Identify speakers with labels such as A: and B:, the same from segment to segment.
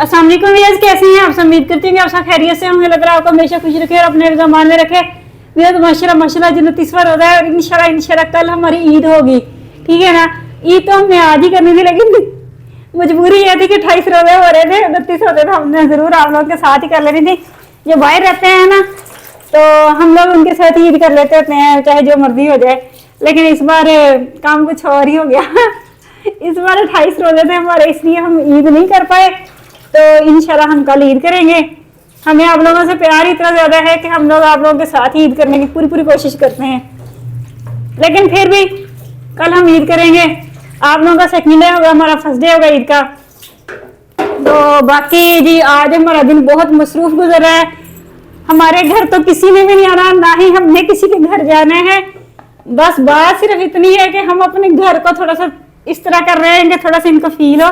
A: अस्सलाम वालेकुम व्यूअर्स, कैसे हैं आप सब? उम्मीद करती हूँ कि आप सब खैरियत से होंगे। लग रहा है आपको हमेशा खुश रखे और अपने ज़मान में रखे। व्यूअर्स माशाल्लाह माशाल्लाह जन्नत इस बार हो रहा है और इंशाल्लाह कल हमारी ईद होगी, ठीक है ना। ईद तो हमने आज ही करनी थी, लेकिन मजबूरी ये थी कि 28 रोजे हो रहे थे, 29 होते तो हमने ज़रूर आप लोगों के साथ ही कर लेनी थी। जो बाहर रहते हैं ना तो हम लोग उनके साथ ईद कर लेते होते हैं, चाहे जो मर्जी हो जाए। लेकिन इस बार काम कुछ और ही हो गया इस बार 28 रोजे थे हमारे, इसलिए हम ईद नहीं कर पाए। तो इंशाल्लाह हम कल ईद करेंगे। हमें आप लोगों से प्यार इतना ज़्यादा है कि हम लोग आप लोगों के साथ ईद करने की पूरी कोशिश करते हैं, लेकिन फिर भी कल हम ईद करेंगे। आप लोगों का सेकंड डे होगा, हमारा फर्स्ट डे होगा ईद का। तो बाकी जी आज हमारा दिन बहुत मसरूफ गुजर रहा है। हमारे घर तो किसी ने भी नहीं आना, ना ही हमने किसी के घर जाना है। बस बात सिर्फ इतनी है कि हम अपने घर को थोड़ा सा इस तरह कर रहे हैं कि थोड़ा सा इनको फील हो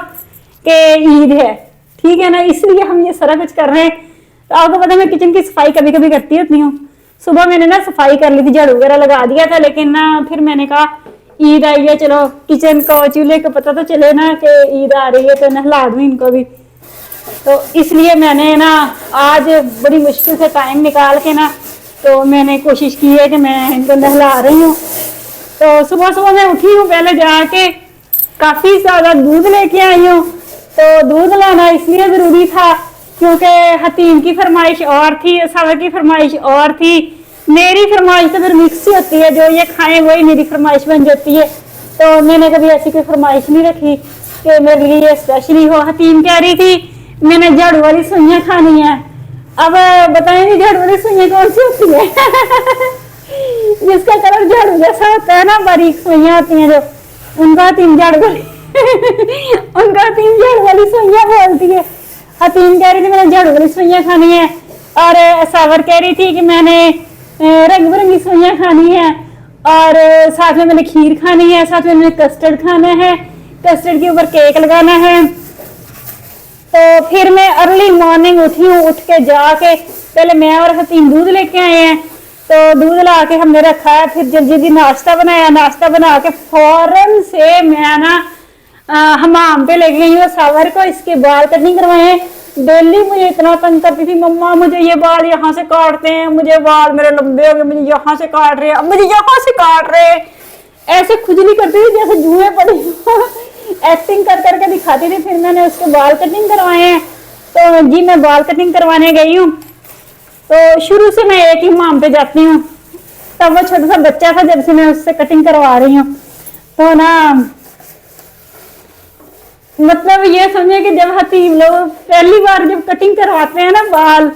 A: कि ईद है, ठीक है ना, इसलिए हम ये सारा कुछ कर रहे हैं। तो आपको पता है मैं किचन की सफाई कभी कभी करती होती हूँ। सुबह मैंने ना सफाई कर ली थी, झाड़ू वगैरह लगा दिया था, लेकिन ना फिर मैंने कहा ईद आई है, चलो किचन को चूल्हे को पता तो चले ना कि ईद आ रही है, तो नहला दूँ इनको भी। तो इसलिए मैंने ना आज बड़ी मुश्किल से टाइम निकाल के ना तो मैंने कोशिश की है कि मैं इनको नहला रही हूँ। तो सुबह सुबह मैं उठी हूँ, पहले जाके काफ़ी ज़्यादा दूध लेके आई हूँ। तो दूध लाना इसलिए ज़रूरी था क्योंकि हतीम की फरमाइश और थी, सावर की फरमाइश और थी। मेरी फरमाइश तो फिर मिक्स ही होती है, जो ये खाएं वही मेरी फरमाइश बन जाती है। तो मैंने कभी ऐसी कोई फरमाइश नहीं रखी कि मेरे लिए ये स्पेशली हो। हतीम कह रही थी मैंने झाड़ू वाली सुइयाँ खानी है। अब बताएंगे झाड़ू वाली सुइयाँ कौन सी होती है जिसका कलर झाड़ू जैसा होता है ना, बारीक सुइयाँ होती हैं जो, उनका हतीम झाड़ू वाली उनका हतीम झाड़ू वाली सुइयाँ बोलती है। हतीम कह रही थी मैंने झाड़ू वाली सुइयाँ खानी है, और सावर कह रही थी कि मैंने रंग बिरंगी सुइयाँ खानी है, और साथ में मैंने खीर खानी है, साथ में मैंने कस्टर्ड खाना है, कस्टर्ड के ऊपर केक लगाना है। तो फिर मैं अर्ली मॉर्निंग उठी हूँ, उठ के जाके पहले मैं और हतीम दूध लेके आए हैं। तो दूध ला के हमने रखा है, फिर जल्दी जल्दी नाश्ता बनाया, नाश्ता बना के फौरन से मैं ना हमाम पे ले गई हूँ सावर को, इसके बाल कटिंग करवाए। डेली मुझे इतना तंग करती थी, मम्मा मुझे ये बाल यहाँ से काटते हैं, मुझे बाल मेरे लंबे हो गए, मुझे यहाँ से काट रहे हैं, अब मुझे यहाँ से काट रहे हैं। ऐसे खुजली करती थी जैसे जुएं पड़ी एक्टिंग कर करके दिखाती थी। फिर मैंने उसके बाल कटिंग करवाए हैं। तो जी मैं बाल कटिंग करवाने गई हूँ। तो शुरू से मैं एक ही हमाम पे जाती हूँ, तब वो छोटा सा बच्चा था जब से मैं उससे कटिंग करवा रही हूँ। तो ना मतलब ये समझे कि जब हतीम लोग पहली बार जब कटिंग करवाते हैं ना बाल,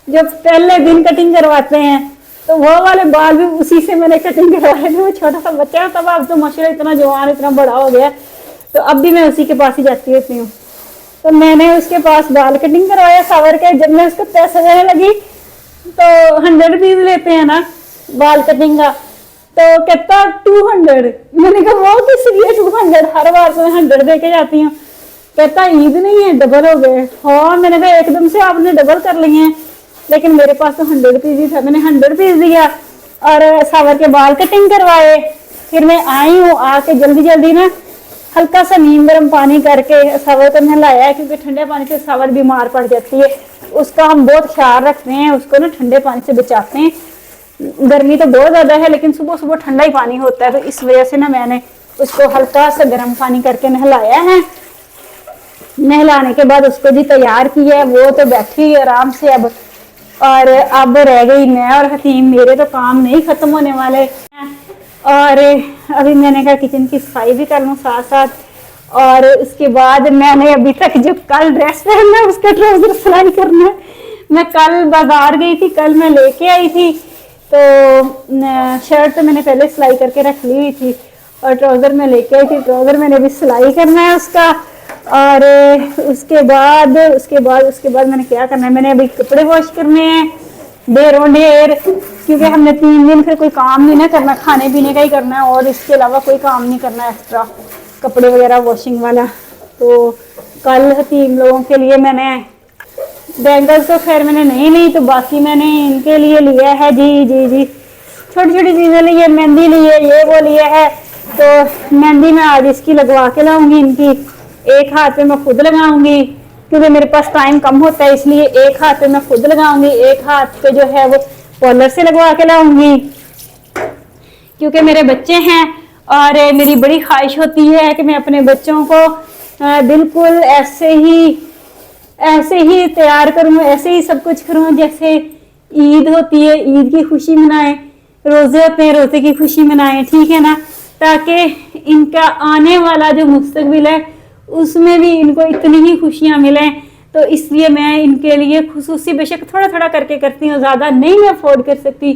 A: जब पहले दिन कटिंग करवाते हैं, तो वो वाले बाल भी उसी से मैंने कटिंग करवाए थे। वो छोटा सा बच्चा, तब अब तो माशाल्लाह इतना जवान इतना बड़ा हो गया, तो अब भी मैं उसी के पास ही जाती होती हूँ। तो मैंने उसके पास बाल कटिंग करवाया सावर के। जब मैं उसको पैसा देने लगी तो 100 रुपीज लेते हैं ना बाल कटिंग का, तो कहता 200। मैंने कहा वो किस लिए 200, हर बार तो मैं 100 दे के जाती हूँ। कहता ईद नहीं है, डबल हो गए। हाँ मैंने कहा एकदम से आपने डबल कर लिए हैं, लेकिन मेरे पास तो 100 रुपीज ही था। मैंने 100 रुपीज दिया और सावर के बाल कटिंग करवाए। फिर मैं आई हूँ, आके जल्दी जल्दी ना हल्का सा नीम गर्म पानी करके सावर को नहलाया, क्योंकि ठंडे पानी से सावर बीमार पड़ जाती है। उसका हम बहुत ख्याल रखते हैं, उसको ना ठंडे पानी से बचाते हैं। गर्मी तो बहुत ज़्यादा है, लेकिन सुबह सुबह ठंडा ही पानी होता है, तो इस वजह से ना मैंने उसको हल्का सा गर्म पानी करके नहलाया है। नहलाने के बाद उसको भी तैयार किया है, वो तो बैठी आराम से अब। और अब रह गई मैं और हतीम, मेरे तो काम नहीं खत्म होने वाले हैं। और अभी मैंने कहा किचन की सफाई भी कर लूँ साथ साथ। और उसके बाद मैंने अभी तक जो कल ड्रेस पहनना है उसका ट्राउजर सिलाई करना है। मैं कल बाजार गई थी, कल मैं लेके आई थी, तो शर्ट तो मैंने पहले सिलाई करके रख ली हुई थी, और ट्राउजर मैं लेके आई थी। ट्राउजर मैंने अभी सिलाई करना है उसका। और उसके बाद मैंने क्या करना है, मैंने अभी कपड़े वॉश करने हैं ढेरों ढेर, क्योंकि हमने 3 दिन फिर कोई काम नहीं ना करना, खाने पीने का ही करना है, और इसके अलावा कोई काम नहीं करना एक्स्ट्रा कपड़े वगैरह वॉशिंग वाला। तो कल हतीम लोगों के लिए मैंने बैंगल्स तो खैर मैंने नहीं ली, तो बाकी मैंने इनके लिए लिया है जी छोटी छोटी चीज़ें ली है। मेहंदी ली है, ये वो लिया है। तो मेहंदी मैं आज इसकी लगवा के लाऊंगी, इनकी एक हाथ पे मैं खुद लगाऊंगी क्योंकि मेरे पास टाइम कम होता है, इसलिए एक हाथ पे मैं खुद लगाऊंगी, एक हाथ पे जो है वो पार्लर से लगवा के लाऊंगी, क्योंकि मेरे बच्चे हैं और मेरी बड़ी ख्वाहिश होती है कि मैं अपने बच्चों को बिल्कुल ऐसे ही तैयार करूं, ऐसे ही सब कुछ करूं जैसे ईद होती है, ईद की खुशी मनाएं, रोजे होते हैं, रोजे की खुशी मनाएं, ठीक है ना, ताकि इनका आने वाला जो मुस्तकबिल है उसमें भी इनको इतनी ही खुशियां मिलें। तो इसलिए मैं इनके लिए खुसूसी बेशक थोड़ा थोड़ा करके करती हूँ, ज़्यादा नहीं मैं अफोर्ड कर सकती,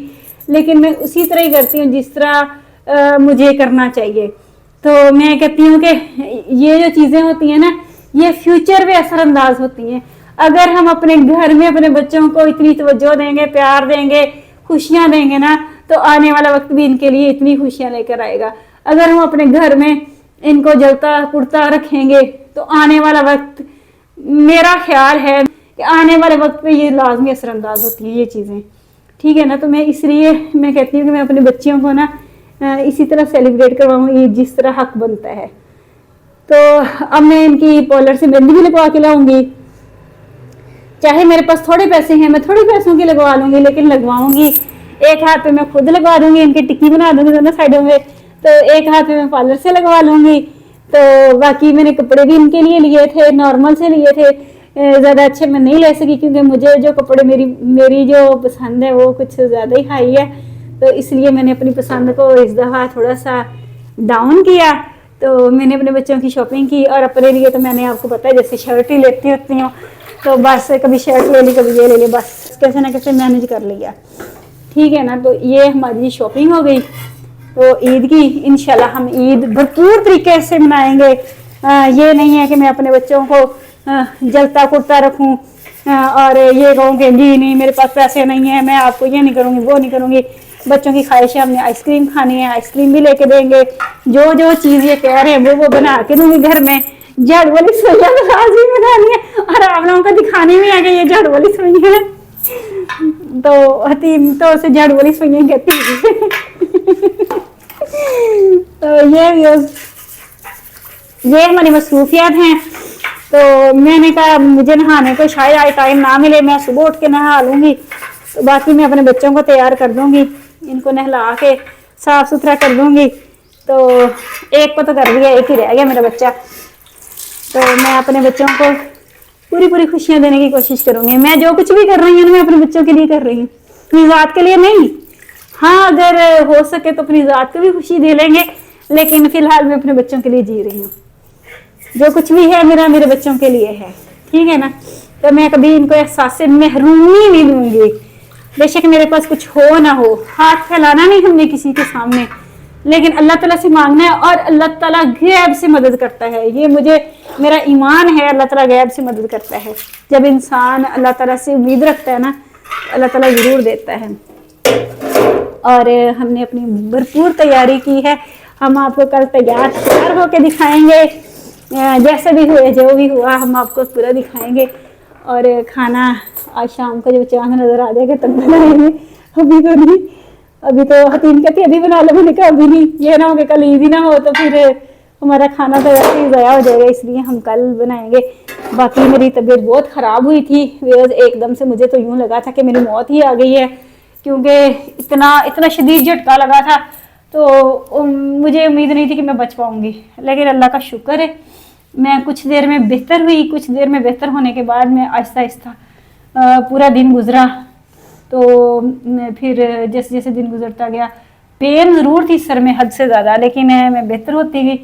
A: लेकिन मैं उसी तरह ही करती हूँ जिस तरह मुझे करना चाहिए। तो मैं कहती हूँ कि ये जो चीज़ें होती हैं ना, ये फ्यूचर पे असरअंदाज होती हैं। अगर हम अपने घर में अपने बच्चों को इतनी तवज्जो देंगे, प्यार देंगे, खुशियाँ देंगे ना, तो आने वाला वक्त भी इनके लिए इतनी खुशियाँ लेकर आएगा। अगर हम अपने घर में इनको जलता कुड़ता रखेंगे तो आने वाला वक्त, मेरा ख्याल है कि आने वाले वक्त पे ये लाजमी असरअंदाज होती है ये चीज़ें, ठीक है ना। तो मैं इसलिए मैं कहती हूँ कि मैं अपने बच्चियों को ना इसी तरह सेलिब्रेट करवाऊँ ईद जिस तरह हक बनता है। तो अब मैं इनकी पार्लर से मेहंदी भी लगवा के लाऊंगी, चाहे मेरे पास थोड़े पैसे हैं मैं थोड़े पैसों की लगवा लूंगी, लेकिन लगवाऊंगी। एक हाथ पे मैं खुद लगवा दूंगी, इनकी टिक्की बना दूंगी दोनों साइडों में, तो एक हाथ पे मैं पार्लर से लगवा लूंगी। तो बाकी मैंने कपड़े भी इनके लिए लिए थे, नॉर्मल से लिए थे, ज़्यादा अच्छे मैं नहीं ले सकी क्योंकि मुझे जो कपड़े मेरी जो पसंद है वो कुछ ज़्यादा ही हाई है, तो इसलिए मैंने अपनी पसंद को इस दफ़ा थोड़ा सा डाउन किया। तो मैंने अपने बच्चों की शॉपिंग की और अपने लिए तो मैंने आपको पता है जैसे शर्ट ही लेती होती हूँ, तो बस कभी शर्ट ले ली कभी ये ले ली, बस कैसे ना कैसे मैनेज कर लिया, ठीक है ना। तो ये हमारी शॉपिंग हो गई। तो ईद की इंशाल्लाह हम ईद भरपूर तरीके से मनाएंगे। ये नहीं है कि मैं अपने बच्चों को जलता कुड़ता रखूं और ये कहूँ कि जी नहीं मेरे पास पैसे नहीं है, मैं आपको ये नहीं करूँगी वो नहीं करूँगी। बच्चों की ख्वाहिश है, हमने आइसक्रीम खानी है, आइसक्रीम भी लेके देंगे, जो जो चीज़ ये कह रहे हैं वो बना के दूंगी घर में। झाड़ू वाली सुइयां तो आज भी बनानी है और आप लोगों को दिखानी भी है कि ये झाड़ू वाली सुइयां है, तो हतीम तो उसे झाड़ू वाली सुइयां कहती है। तो ये हमारी मसरूफियात हैं। तो मैंने कहा मुझे नहाने को शायद आज टाइम ना मिले, मैं सुबह उठ के नहा लूँगी, तो बाकी मैं अपने बच्चों को तैयार कर दूँगी, इनको नहला के साफ़ सुथरा कर दूँगी। तो एक को तो कर दिया, एक ही रह गया मेरा बच्चा। तो मैं अपने बच्चों को पूरी खुशियाँ देने की कोशिश करूँगी। मैं जो कुछ भी कर रही हूँ मैं अपने बच्चों के लिए कर रही हूँ, अपनी ज़ात के लिए नहीं। हाँ अगर हो सके तो अपनी ज़ात को भी खुशी दे लेंगे, लेकिन फ़िलहाल मैं अपने बच्चों के लिए जी रही हूँ। जो कुछ भी है मेरा मेरे बच्चों के लिए है, ठीक है ना। तो मैं कभी इनको एहसास महरूमी नहीं दूंगी, बेशक मेरे पास कुछ हो ना हो। हाथ फैलाना नहीं हमने किसी के सामने, लेकिन अल्लाह ताला से मांगना है और अल्लाह ताला गैब से मदद करता है। ये मुझे मेरा ईमान है, अल्लाह ताला गैब से मदद करता है। जब इंसान अल्लाह ताला से उम्मीद रखता है ना, अल्लाह ताला ज़रूर देता है। और हमने अपनी भरपूर तैयारी की है, हम आपको कल तैयार होकर दिखाएंगे, जैसे भी हुए जो भी हुआ हम आपको पूरा दिखाएंगे। और खाना आज शाम को जब चांद नज़र आ जाएगा तब बनाएंगे, अभी तो नहीं। अभी तो हतीम कहती अभी बना लो, मैंने कहा अभी नहीं, ये ना हो कि कल ईद ही ना हो तो फिर हमारा खाना तो वैसे ही ज़ाया हो जाएगा, इसलिए हम कल बनाएंगे। बाकी मेरी तबीयत बहुत ख़राब हुई थी, एकदम से मुझे तो यूँ लगा था कि मेरी मौत ही आ गई है, क्योंकि इतना शदीद झटका लगा था। तो मुझे उम्मीद नहीं थी कि मैं बच पाऊँगी, लेकिन अल्लाह का शुक्र है मैं कुछ देर में बेहतर हुई। कुछ देर में बेहतर होने के बाद मैं आहिस्ता आहिस्ता पूरा दिन गुजरा। तो फिर जैसे जैसे दिन गुजरता गया पेन ज़रूर थी सर में हद से ज़्यादा, लेकिन मैं बेहतर होती गई।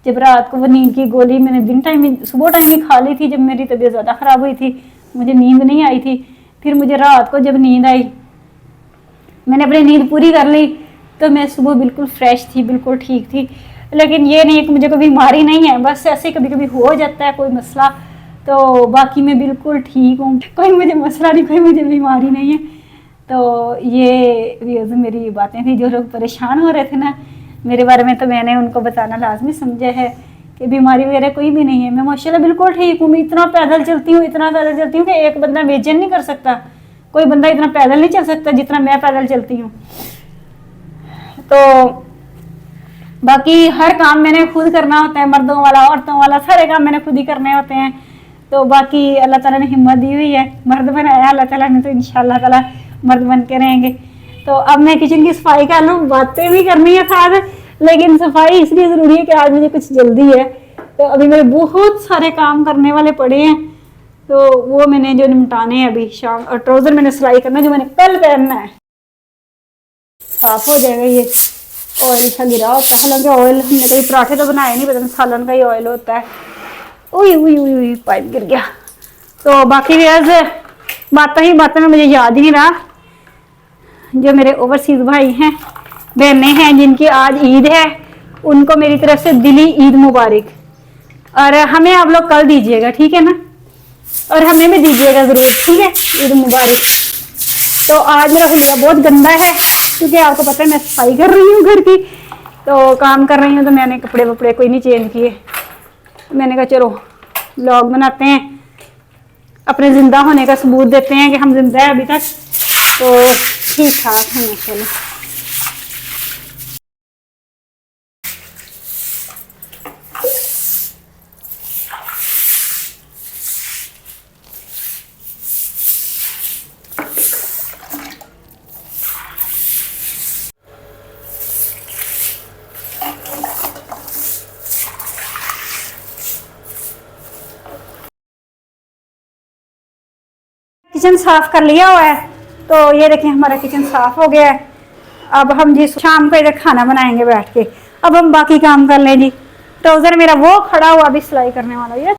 A: जब रात को वो नींद की गोली मैंने दिन टाइम में सुबह टाइम में खा ली थी, जब मेरी तबीयत ज़्यादा ख़राब हुई थी, मुझे नींद नहीं आई थी। फिर मुझे रात को जब नींद आई, मैंने अपनी नींद पूरी कर ली, तो मैं सुबह बिल्कुल फ्रेश थी, बिल्कुल ठीक थी। लेकिन ये नहीं है कि मुझे कोई बीमारी नहीं है, बस ऐसे कभी कभी हो जाता है कोई मसला, तो बाकी मैं बिल्कुल ठीक हूँ, कोई मुझे मसला नहीं, कोई मुझे बीमारी नहीं है। तो ये मेरी बातें थी। जो लोग परेशान हो रहे थे ना मेरे बारे में, तो मैंने उनको बताना लाजमी समझा है कि बीमारी वगैरह कोई भी नहीं है। मैं माशाल्लाह बिल्कुल ठीक हूँ। मैं इतना पैदल चलती हूँ कि एक बंदा इमेजिन नहीं कर सकता, कोई बंदा इतना पैदल नहीं चल सकता जितना मैं पैदल चलती हूँ। तो बाकी हर काम मैंने खुद करना होता है, मर्दों वाला औरतों वाला सारे काम मैंने खुद ही करने होते हैं। तो बाकी अल्लाह ताला ने हिम्मत दी हुई है, मर्द बनाया अल्लाह ताला ने, तो इंशाल्लाह ताला मर्द बन के रहेंगे। तो अब मैं किचन की सफाई कर लूँ, बातें भी करनी है साथ, लेकिन सफाई इसलिए ज़रूरी है कि आज मुझे कुछ जल्दी है। तो अभी मेरे बहुत सारे काम करने वाले पड़े हैं, तो वो मैंने जो निपटाने हैं अभी शाम। और ट्राउज़र मैंने सिलाई करना जो मैंने कल पहनना है। साफ हो जाएगा ये, ऑयल सा गिरा होता है, हालांकि ऑयल हमने कभी पराठे तो बनाए नहीं, पता नहीं सालन का ही ऑयल होता है। उई उई उई उई पाइप गिर गया। तो बाकी बातें ही बातें में मुझे याद ही नहीं रहा, जो मेरे ओवरसीज भाई हैं बहनें हैं जिनकी आज ईद है, उनको मेरी तरफ से दिली ईद मुबारक। और हमें आप लोग कल दीजिएगा, ठीक है ना, और हमें भी दीजिएगा ज़रूर, ठीक है, ईद मुबारक। तो आज मेरा हुलिया बहुत गंदा है, क्योंकि आपको पता है मैं सफाई कर रही हूँ घर की, तो काम कर रही हूँ, तो मैंने कपड़े वपड़े कोई नहीं चेंज किए। मैंने कहा चलो व्लॉग बनाते हैं, अपने ज़िंदा होने का सबूत देते हैं कि हम जिंदा हैं अभी तक, तो ठीक ठाक है माशाल्लाह। किचन साफ कर लिया हुआ है, तो ये देखिए हमारा किचन साफ हो गया है। अब हम जी शाम को इधर खाना बनाएंगे बैठ के। अब हम बाकी काम कर लें जी। ट्राउजर मेरा वो खड़ा हुआ अभी सिलाई करने वाला, ये